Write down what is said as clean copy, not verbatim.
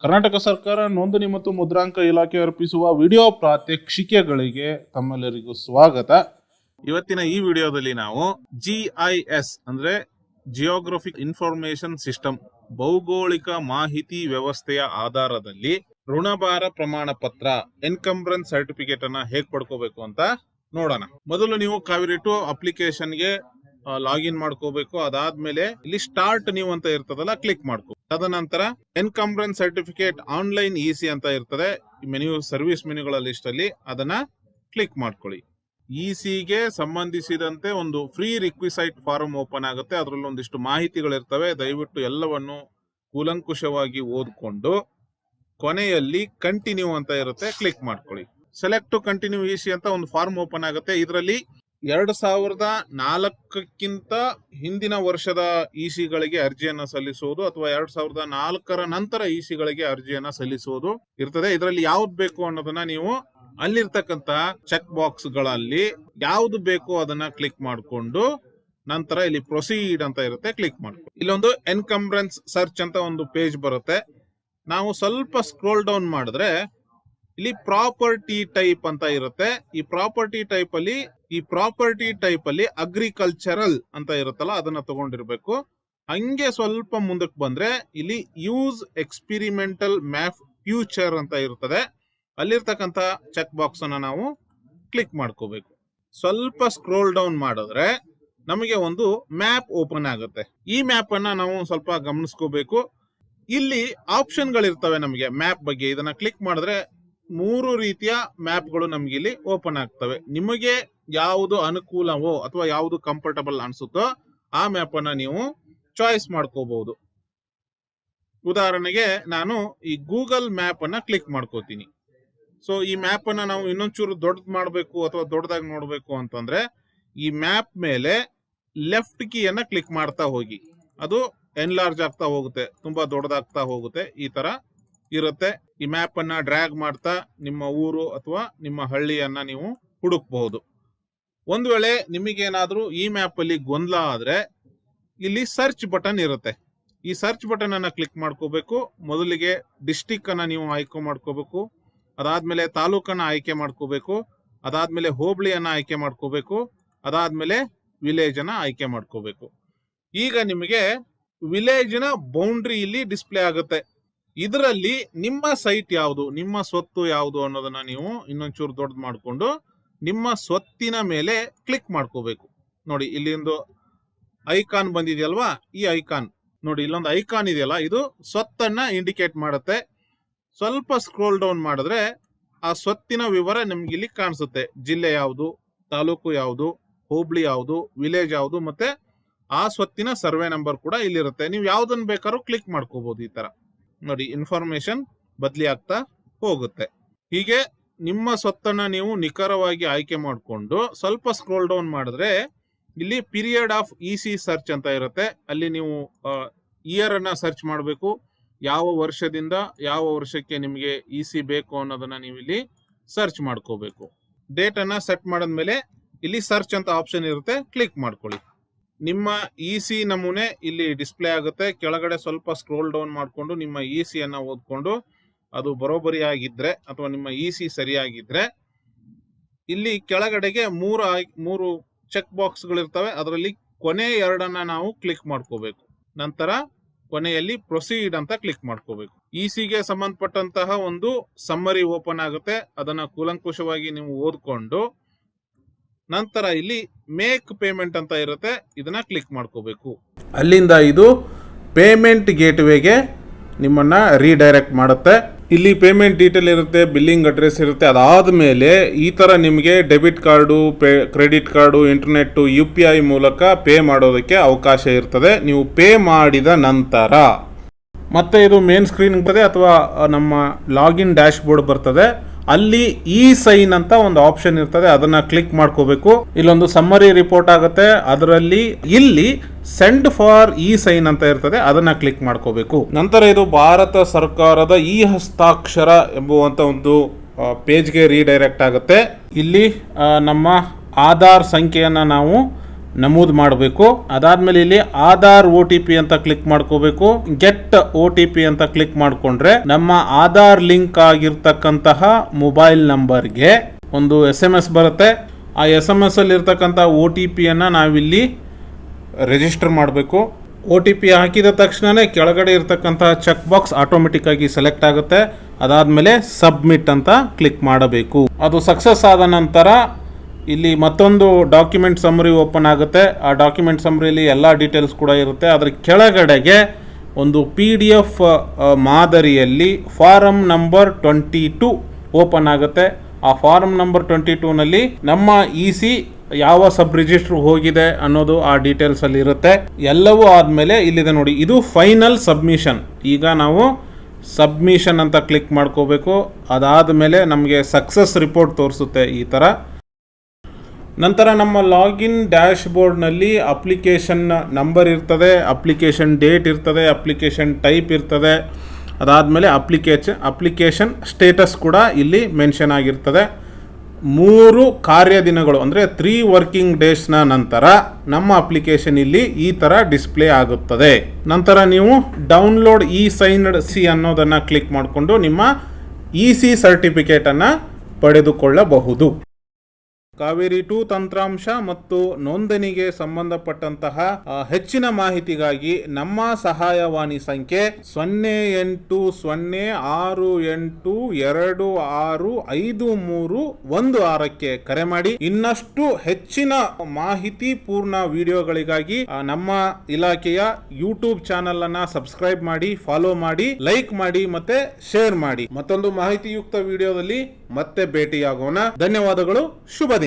ಕರ್ನಾಟಕ ಸರ್ಕಾರ ನೋಂದಣಿ ಮತ್ತು ಮುದ್ರಾಂಕ ಇಲಾಖೆ ಅರ್ಪಿಸುವ ವಿಡಿಯೋ ಪ್ರಾತ್ಯಕ್ಷಿಕೆಗಳಿಗೆ ತಮ್ಮೆಲ್ಲರಿಗೂ ಸ್ವಾಗತ. ಇವತ್ತಿನ ಈ ವಿಡಿಯೋದಲ್ಲಿ ನಾವು GIS ಅಂದ್ರೆ ಜಿಯೋಗ್ರಫಿಕ್ ಇನ್ಫಾರ್ಮೇಶನ್ ಸಿಸ್ಟಮ್ ಭೌಗೋಳಿಕ ಮಾಹಿತಿ ವ್ಯವಸ್ಥೆಯ ಆಧಾರದಲ್ಲಿ ಋಣಭಾರ ಪ್ರಮಾಣ ಪತ್ರ ಎನ್ಕಂಬ್ರೆನ್ಸ್ ಸರ್ಟಿಫಿಕೇಟ್ ಅನ್ನ ಹೇಗೆ ಪಡ್ಕೋಬೇಕು ಅಂತ ನೋಡೋಣ. ಮೊದಲು ನೀವು ಕಾವೇರಿ ಟು ಅಪ್ಲಿಕೇಶನ್ಗೆ ಲಾಗಿನ್ ಮಾಡ್ಕೋಬೇಕು. ಅದಾದ್ಮೇಲೆ ಇಲ್ಲಿ ಸ್ಟಾರ್ಟ್ ನೀವು ಅಂತ ಇರ್ತದಲ್ಲ, ಕ್ಲಿಕ್ ಮಾಡ್ಕೋ. ತದನಂತರ ಎನ್ಕಂಬ್ರೆನ್ಸ್ ಸರ್ಟಿಫಿಕೇಟ್ ಆನ್ಲೈನ್ ಇಸಿ ಅಂತ ಇರ್ತದೆ ಮೆನ್ಯೂ, ಸರ್ವಿಸ್ ಮೆನ್ಯೂಗಳ ಲಿಸ್ಟ್ ಅಲ್ಲಿ ಅದನ್ನ ಕ್ಲಿಕ್ ಮಾಡ್ಕೊಳ್ಳಿ. ಇಸಿಗೆ ಸಂಬಂಧಿಸಿದಂತೆ ಒಂದು ಫ್ರೀ ರಿಕ್ವಿಸೈಟ್ ಫಾರಂ ಓಪನ್ ಆಗುತ್ತೆ. ಅದರಲ್ಲಿ ಒಂದಿಷ್ಟು ಮಾಹಿತಿಗಳಿರ್ತವೆ. ದಯವಿಟ್ಟು ಎಲ್ಲವನ್ನು ಕೂಲಂಕುಷವಾಗಿ ಓದ್ಕೊಂಡು ಕೊನೆಯಲ್ಲಿ ಕಂಟಿನ್ಯೂ ಅಂತ ಇರುತ್ತೆ, ಕ್ಲಿಕ್ ಮಾಡ್ಕೊಳ್ಳಿ. ಸೆಲೆಕ್ಟ್ ಟು ಕಂಟಿನ್ಯೂ ಇಸಿ ಅಂತ ಒಂದು ಫಾರ್ಮ್ ಓಪನ್ ಆಗುತ್ತೆ. ಇದರಲ್ಲಿ 2004ಕ್ಕಿಂತ ಹಿಂದಿನ ವರ್ಷದ ಇಸಿಗಳಿಗೆ ಅರ್ಜಿಯನ್ನ ಸಲ್ಲಿಸುವುದು ಅಥವಾ 2004 ನಂತರ ಇಸಿಗಳಿಗೆ ಅರ್ಜಿಯನ್ನ ಸಲ್ಲಿಸುವುದು ಇರ್ತದೆ. ಇದರಲ್ಲಿ ಯಾವ್ದು ಬೇಕು ಅನ್ನೋದನ್ನ ನೀವು ಅಲ್ಲಿರ್ತಕ್ಕಂತ ಚೆಕ್ ಬಾಕ್ಸ್ ಗಳಲ್ಲಿ ಯಾವ್ದು ಬೇಕು ಅದನ್ನ ಕ್ಲಿಕ್ ಮಾಡಿಕೊಂಡು ನಂತರ ಇಲ್ಲಿ ಪ್ರೊಸೀಡ್ ಅಂತ ಇರುತ್ತೆ, ಕ್ಲಿಕ್ ಮಾಡ್ಕೊಂಡು ಇಲ್ಲೊಂದು ಎನ್ಕಂಬ್ರೆನ್ಸ್ ಸರ್ಚ್ ಅಂತ ಒಂದು ಪೇಜ್ ಬರುತ್ತೆ. ನಾವು ಸ್ವಲ್ಪ ಸ್ಕ್ರೋಲ್ ಡೌನ್ ಮಾಡಿದ್ರೆ ಇಲ್ಲಿ ಪ್ರಾಪರ್ಟಿ ಟೈಪ್ ಅಂತ ಇರುತ್ತೆ. ಈ ಪ್ರಾಪರ್ಟಿ ಟೈಪ್ ಅಲ್ಲಿ ಅಗ್ರಿಕಲ್ಚರಲ್ ಅಂತ ಇರುತ್ತಲ್ಲ, ಅದನ್ನ ತಗೊಂಡಿರ್ಬೇಕು. ಹಂಗೆ ಸ್ವಲ್ಪ ಮುಂದಕ್ಕೆ ಬಂದ್ರೆ ಇಲ್ಲಿ ಯೂಸ್ ಎಕ್ಸ್ಪಿರಿಮೆಂಟಲ್ ಮ್ಯಾಪ್ ಫ್ಯೂಚರ್ ಅಂತ ಇರ್ತದೆ. ಅಲ್ಲಿರ್ತಕ್ಕಂಥ ಚೆಕ್ ಬಾಕ್ಸ್ ಅನ್ನ ನಾವು ಕ್ಲಿಕ್ ಮಾಡ್ಕೋಬೇಕು. ಸ್ವಲ್ಪ ಸ್ಕ್ರೋಲ್ ಡೌನ್ ಮಾಡಿದ್ರೆ ನಮಗೆ ಒಂದು ಮ್ಯಾಪ್ ಓಪನ್ ಆಗುತ್ತೆ. ಈ ಮ್ಯಾಪ್ ಅನ್ನ ನಾವು ಸ್ವಲ್ಪ ಗಮನಿಸ್ಕೋಬೇಕು. ಇಲ್ಲಿ ಆಪ್ಷನ್ ಗಳಿರ್ತವೆ ನಮಗೆ ಮ್ಯಾಪ್ ಬಗ್ಗೆ. ಇದನ್ನ ಕ್ಲಿಕ್ ಮಾಡಿದ್ರೆ 3 ರೀತಿಯ ಮ್ಯಾಪ್ಗಳು ನಮ್ಗೆ ಇಲ್ಲಿ ಓಪನ್ ಆಗ್ತವೆ. ನಿಮಗೆ ಯಾವುದು ಅನುಕೂಲವೋ ಅಥವಾ ಯಾವುದು ಕಂಫರ್ಟಬಲ್ ಅನ್ಸುತ್ತೋ ಆ ಮ್ಯಾಪ್ ಅನ್ನ ನೀವು ಚಾಯ್ಸ್ ಮಾಡ್ಕೋಬಹುದು. ಉದಾಹರಣೆಗೆ ನಾನು ಈ ಗೂಗಲ್ ಮ್ಯಾಪ್ ಅನ್ನ ಕ್ಲಿಕ್ ಮಾಡ್ಕೋತೀನಿ. ಸೊ ಈ ಮ್ಯಾಪ್ ಅನ್ನ ನಾವು ಇನ್ನೊಂಚೂರು ದೊಡ್ಡದು ಮಾಡಬೇಕು ಅಥವಾ ದೊಡ್ಡದಾಗಿ ನೋಡಬೇಕು ಅಂತಂದ್ರೆ ಈ ಮ್ಯಾಪ್ ಮೇಲೆ ಲೆಫ್ಟ್ ಕೀಯನ್ನ ಕ್ಲಿಕ್ ಮಾಡ್ತಾ ಹೋಗಿ. ಅದು ಎನ್ಲಾರ್ಜ್ ಆಗ್ತಾ ಹೋಗುತ್ತೆ, ತುಂಬಾ ದೊಡ್ಡದಾಗ್ತಾ ಹೋಗುತ್ತೆ. ಈ ತರ ಇರುತ್ತೆ. ಈ ಮ್ಯಾಪ್ ಅನ್ನ ಡ್ರ್ಯಾಗ್ ಮಾಡ್ತಾ ನಿಮ್ಮ ಊರು ಅಥವಾ ನಿಮ್ಮ ಹಳ್ಳಿಯನ್ನ ನೀವು ಹುಡುಕಬಹುದು. ಒಂದು ವೇಳೆ ನಿಮಗೇನಾದ್ರೂ ಈ ಮ್ಯಾಪ್ ಅಲ್ಲಿ ಗೊಂದಲ ಆದ್ರೆ ಇಲ್ಲಿ ಸರ್ಚ್ ಬಟನ್ ಇರುತ್ತೆ. ಈ ಸರ್ಚ್ ಬಟನ್ ಅನ್ನ ಕ್ಲಿಕ್ ಮಾಡ್ಕೋಬೇಕು. ಮೊದಲಿಗೆ ಡಿಸ್ಟಿಕ್ ಅನ್ನ ನೀವು ಆಯ್ಕೆ ಮಾಡ್ಕೋಬೇಕು. ಅದಾದ್ಮೇಲೆ ತಾಲೂಕನ್ನ ಆಯ್ಕೆ ಮಾಡ್ಕೋಬೇಕು. ಅದಾದ್ಮೇಲೆ ಹೋಬಳಿಯನ್ನ ಆಯ್ಕೆ ಮಾಡ್ಕೋಬೇಕು. ಅದಾದ್ಮೇಲೆ ವಿಲೇಜ್ ಅನ್ನ ಆಯ್ಕೆ ಮಾಡ್ಕೋಬೇಕು. ಈಗ ನಿಮಗೆ ವಿಲೇಜ್ ನ ಬೌಂಡ್ರಿ ಇಲ್ಲಿ ಡಿಸ್ಪ್ಲೇ ಆಗುತ್ತೆ. ಇದರಲ್ಲಿ ನಿಮ್ಮ ಸೈಟ್ ಯಾವುದು, ನಿಮ್ಮ ಸ್ವತ್ತು ಯಾವುದು ಅನ್ನೋದನ್ನ ನೀವು ಇನ್ನೊಂಚೂರು ದೊಡ್ಡದು ಮಾಡಿಕೊಂಡು ನಿಮ್ಮ ಸ್ವತ್ತಿನ ಮೇಲೆ ಕ್ಲಿಕ್ ಮಾಡ್ಕೋಬೇಕು. ನೋಡಿ ಇಲ್ಲಿ ಒಂದು ಐಕಾನ್ ಬಂದಿದೆಯಲ್ವಾ, ಈ ಐಕಾನ್ ನೋಡಿ, ಇಲ್ಲೊಂದು ಐಕಾನ್ ಇದೆಯಲ್ಲ, ಇದು ಸ್ವತ್ತನ್ನ ಇಂಡಿಕೇಟ್ ಮಾಡುತ್ತೆ. ಸ್ವಲ್ಪ ಸ್ಕ್ರೋಲ್ ಡೌನ್ ಮಾಡಿದ್ರೆ ಆ ಸ್ವತ್ತಿನ ವಿವರ ನಿಮ್ಗೆ ಇಲ್ಲಿ ಕಾಣಿಸುತ್ತೆ. ಜಿಲ್ಲೆ ಯಾವುದು, ತಾಲೂಕು ಯಾವುದು, ಹೋಬಳಿ ಯಾವುದು, ವಿಲೇಜ್ ಯಾವುದು, ಮತ್ತೆ ಆ ಸ್ವತ್ತಿನ ಸರ್ವೆ ನಂಬರ್ ಕೂಡ ಇಲ್ಲಿರುತ್ತೆ. ನೀವು ಯಾವ್ದನ್ನ ಬೇಕಾದ್ರೂ ಕ್ಲಿಕ್ ಮಾಡ್ಕೋಬಹುದು. ಈ ತರ ನೋಡಿ, ಇನ್ಫಾರ್ಮೇಶನ್ ಬದಲಿ ಆಗ್ತಾ ಹೋಗುತ್ತೆ. ಹೀಗೆ ನಿಮ್ಮ ಸ್ವತ್ತನ್ನ ನೀವು ನಿಖರವಾಗಿ ಆಯ್ಕೆ ಮಾಡಿಕೊಂಡು ಸ್ವಲ್ಪ ಸ್ಕ್ರೋಲ್ ಡೌನ್ ಮಾಡಿದ್ರೆ ಇಲ್ಲಿ ಪೀರಿಯಡ್ ಆಫ್ ಇಸಿ ಸರ್ಚ್ ಅಂತ ಇರುತ್ತೆ. ಅಲ್ಲಿ ನೀವು ಇಯರ್ ಅನ್ನ ಸರ್ಚ್ ಮಾಡಬೇಕು. ಯಾವ ವರ್ಷದಿಂದ ಯಾವ ವರ್ಷಕ್ಕೆ ನಿಮಗೆ ಇಸಿ ಬೇಕು ಅನ್ನೋದನ್ನ ನೀವು ಇಲ್ಲಿ ಸರ್ಚ್ ಮಾಡ್ಕೋಬೇಕು. ಡೇಟ್ ಅನ್ನ ಸೆಟ್ ಮಾಡಿದ್ಮೇಲೆ ಇಲ್ಲಿ ಸರ್ಚ್ ಅಂತ ಆಪ್ಷನ್ ಇರುತ್ತೆ, ಕ್ಲಿಕ್ ಮಾಡ್ಕೊಳ್ಳಿ. ನಿಮ್ಮ ಇಸಿ ನಮೂನೆ ಇಲ್ಲಿ ಡಿಸ್ಪ್ಲೇ ಆಗುತ್ತೆ. ಕೆಳಗಡೆ ಸ್ವಲ್ಪ ಸ್ಕ್ರೋಲ್ ಡೌನ್ ಮಾಡಿಕೊಂಡು ನಿಮ್ಮ ಇಸಿ ಅನ್ನ ಓದ್ಕೊಂಡು ಅದು ಬರೋಬ್ಬರಿ ಆಗಿದ್ರೆ ಅಥವಾ ನಿಮ್ಮ ಇಸಿ ಸರಿಯಾಗಿದ್ರೆ ಇಲ್ಲಿ ಕೆಳಗಡೆಗೆ ಮೂರು ಚೆಕ್ ಬಾಕ್ಸ್ ಗಳಿರ್ತವೆ. ಅದರಲ್ಲಿ ಕೊನೆ 2 ನಾವು ಕ್ಲಿಕ್ ಮಾಡ್ಕೋಬೇಕು. ನಂತರ ಕೊನೆಯಲ್ಲಿ ಪ್ರೊಸೀಡ್ ಅಂತ ಕ್ಲಿಕ್ ಮಾಡ್ಕೋಬೇಕು. ಇಸಿಗೆ ಸಂಬಂಧಪಟ್ಟಂತಹ ಒಂದು ಸಮ್ಮರಿ ಓಪನ್ ಆಗುತ್ತೆ. ಅದನ್ನ ಕೂಲಂಕುಷವಾಗಿ ನೀವು ಓದ್ಕೊಂಡು ನಂತರ ಇಲ್ಲಿ ಮೇಕ್ ಪೇಮೆಂಟ್ ಅಂತ ಇರುತ್ತೆ, ಇದನ್ನ ಕ್ಲಿಕ್ ಮಾಡ್ಕೋಬೇಕು. ಅಲ್ಲಿಂದ ಇದು ಪೇಮೆಂಟ್ ಗೇಟ್ವೇಗೆ ನಿಮ್ಮನ್ನ ರೀಡೈರೆಕ್ಟ್ ಮಾಡುತ್ತೆ. ಇಲ್ಲಿ ಪೇಮೆಂಟ್ ಡೀಟೇಲ್ ಇರುತ್ತೆ, ಬಿಲ್ಲಿಂಗ್ ಅಡ್ರೆಸ್ ಇರುತ್ತೆ. ಅದಾದ್ಮೇಲೆ ಈ ತರ ನಿಮಗೆ debit card, credit card, internet, UPI ಮೂಲಕ ಪೇ ಮಾಡೋದಕ್ಕೆ ಅವಕಾಶ ಇರ್ತದೆ. ನೀವು ಪೇ ಮಾಡಿದ ನಂತರ ಮತ್ತೆ ಇದು ಮೇನ್ ಸ್ಕ್ರೀನ್ ಬರ್ತದೆ ಅಥವಾ ನಮ್ಮ ಲಾಗಿನ್ ಡ್ಯಾಶ್ ಬೋರ್ಡ್ ಬರ್ತದೆ. ಅಲ್ಲಿ ಇ ಸೈನ್ ಅಂತ ಒಂದು ಆಪ್ಷನ್ ಇರ್ತದೆ, ಅದನ್ನ ಕ್ಲಿಕ್ ಮಾಡ್ಕೋಬೇಕು. ಇಲ್ಲೊಂದು ಸಮ್ಮರಿ ರಿಪೋರ್ಟ್ ಆಗುತ್ತೆ. ಅದರಲ್ಲಿ ಇಲ್ಲಿ ಸೆಂಡ್ ಫಾರ್ ಇ ಸೈನ್ ಅಂತ ಇರ್ತದೆ, ಅದನ್ನ ಕ್ಲಿಕ್ ಮಾಡ್ಕೋಬೇಕು. ನಂತರ ಇದು ಭಾರತ ಸರ್ಕಾರದ ಇ ಹಸ್ತಾಕ್ಷರ ಎಂಬುವಂತ ಒಂದು ಪೇಜ್ಗೆ ರೀಡೈರೆಕ್ಟ್ ಆಗುತ್ತೆ. ಇಲ್ಲಿ ನಮ್ಮ ಆಧಾರ್ ಸಂಖ್ಯೆಯನ್ನ ನಾವು ನಮೂದು ಮಾಡಬೇಕು. ಅದಾದ್ಮೇಲೆ ಇಲ್ಲಿ ಆಧಾರ್ OTP ಅಂತ ಕ್ಲಿಕ್ ಮಾಡ್ಕೋಬೇಕು. ಗೆಟ್ OTP ಅಂತ ಕ್ಲಿಕ್ ಮಾಡ್ಕೊಂಡ್ರೆ ನಮ್ಮ ಆಧಾರ್ ಲಿಂಕ್ ಆಗಿರ್ತಕ್ಕಂತಹ ಮೊಬೈಲ್ ನಂಬರ್ಗೆ ಒಂದು SMS ಬರುತ್ತೆ. ಆ SMS ಅಲ್ಲಿ ಇರ್ತಕ್ಕಂಥ OTP ಅನ್ನ ನಾವಿಲ್ಲಿ ರಿಜಿಸ್ಟರ್ ಮಾಡಬೇಕು. OTP ಹಾಕಿದ ತಕ್ಷಣನೇ ಕೆಳಗಡೆ ಇರ್ತಕ್ಕಂಥ ಚೆಕ್ ಬಾಕ್ಸ್ ಆಟೋಮೆಟಿಕ್ ಆಗಿ ಸೆಲೆಕ್ಟ್ ಆಗುತ್ತೆ. ಅದಾದ್ಮೇಲೆ ಸಬ್ಮಿಟ್ ಅಂತ ಕ್ಲಿಕ್ ಮಾಡಬೇಕು. ಅದು ಸಕ್ಸಸ್ ಆದ ನಂತರ ಇಲ್ಲಿ ಮತ್ತೊಂದು ಡಾಕ್ಯುಮೆಂಟ್ ಸಮ್ಮರಿ ಓಪನ್ ಆಗುತ್ತೆ. ಆ ಡಾಕ್ಯುಮೆಂಟ್ ಸಮ್ಮರಿಯಲ್ಲಿ ಎಲ್ಲ ಡೀಟೇಲ್ಸ್ ಕೂಡ ಇರುತ್ತೆ. ಅದರ ಕೆಳಗಡೆಗೆ ಒಂದು PDF ಮಾದರಿಯಲ್ಲಿ ಫಾರಂ ನಂಬರ್ 22 ಓಪನ್ ಆಗುತ್ತೆ. ಆ ಫಾರಂ ನಂಬರ್ 22ನಲ್ಲಿ ನಮ್ಮ EC ಯಾವ ಸಬ್ ರಿಜಿಸ್ಟರ್ ಹೋಗಿದೆ ಅನ್ನೋದು ಆ ಡೀಟೇಲ್ಸ್ ಅಲ್ಲಿ ಇರುತ್ತೆ. ಎಲ್ಲವೂ ಆದಮೇಲೆ ಇಲ್ಲಿದೆ ನೋಡಿ, ಇದು ಫೈನಲ್ ಸಬ್ಮಿಷನ್. ಈಗ ನಾವು ಸಬ್ಮಿಷನ್ ಅಂತ ಕ್ಲಿಕ್ ಮಾಡ್ಕೋಬೇಕು. ಅದಾದಮೇಲೆ ನಮಗೆ ಸಕ್ಸಸ್ ರಿಪೋರ್ಟ್ ತೋರಿಸುತ್ತೆ ಈ ಥರ. ನಂತರ ನಮ್ಮ ಲಾಗಿನ್ ಡ್ಯಾಶ್ ಬೋರ್ಡ್ನಲ್ಲಿ ಅಪ್ಲಿಕೇಶನ್ ನಂಬರ್ ಇರ್ತದೆ, ಅಪ್ಲಿಕೇಶನ್ ಡೇಟ್ ಇರ್ತದೆ, ಅಪ್ಲಿಕೇಶನ್ ಟೈಪ್ ಇರ್ತದೆ. ಅದಾದಮೇಲೆ ಅಪ್ಲಿಕೇಶನ್ ಸ್ಟೇಟಸ್ ಕೂಡ ಇಲ್ಲಿ ಮೆನ್ಷನ್ ಆಗಿರ್ತದೆ. 3 ಕಾರ್ಯ ದಿನಗಳು ಅಂದರೆ 3 ವರ್ಕಿಂಗ್ ಡೇಸ್ನ ನಂತರ ನಮ್ಮ ಅಪ್ಲಿಕೇಶನ್ ಇಲ್ಲಿ ಈ ಥರ ಡಿಸ್ಪ್ಲೇ ಆಗುತ್ತದೆ. ನಂತರ ನೀವು ಡೌನ್ಲೋಡ್ ಇ-ಸೈನ್ಡ್ ಸಿ ಅನ್ನೋದನ್ನು ಕ್ಲಿಕ್ ಮಾಡಿಕೊಂಡು ನಿಮ್ಮ EC ಸರ್ಟಿಫಿಕೇಟನ್ನು ಪಡೆದುಕೊಳ್ಳಬಹುದು. ಕಾವೇರಿ 2 ತಂತ್ರಾಂಶ ಮತ್ತು ನೋಂದಣಿಗೆ ಸಂಬಂಧಪಟ್ಟಂತಹ ಹೆಚ್ಚಿನ ಮಾಹಿತಿಗಾಗಿ ನಮ್ಮ ಸಹಾಯವಾಣಿ ಸಂಖ್ಯೆ 0808265316ಕ್ಕೆ ಕರೆ ಮಾಡಿ. ಇನ್ನಷ್ಟು ಹೆಚ್ಚಿನ ಮಾಹಿತಿ ಪೂರ್ಣ ವಿಡಿಯೋಗಳಿಗಾಗಿ ನಮ್ಮ ಇಲಾಖೆಯ ಯೂಟ್ಯೂಬ್ ಚಾನೆಲ್ ಅನ್ನ ಸಬ್ಸ್ಕ್ರೈಬ್ ಮಾಡಿ, ಫಾಲೋ ಮಾಡಿ, ಲೈಕ್ ಮಾಡಿ ಮತ್ತೆ ಶೇರ್ ಮಾಡಿ. ಮತ್ತೊಂದು ಮಾಹಿತಿಯುಕ್ತ ವಿಡಿಯೋದಲ್ಲಿ ಮತ್ತೆ ಭೇಟಿಯಾಗೋಣ. ಧನ್ಯವಾದಗಳು. ಶುಭ ದಿನ.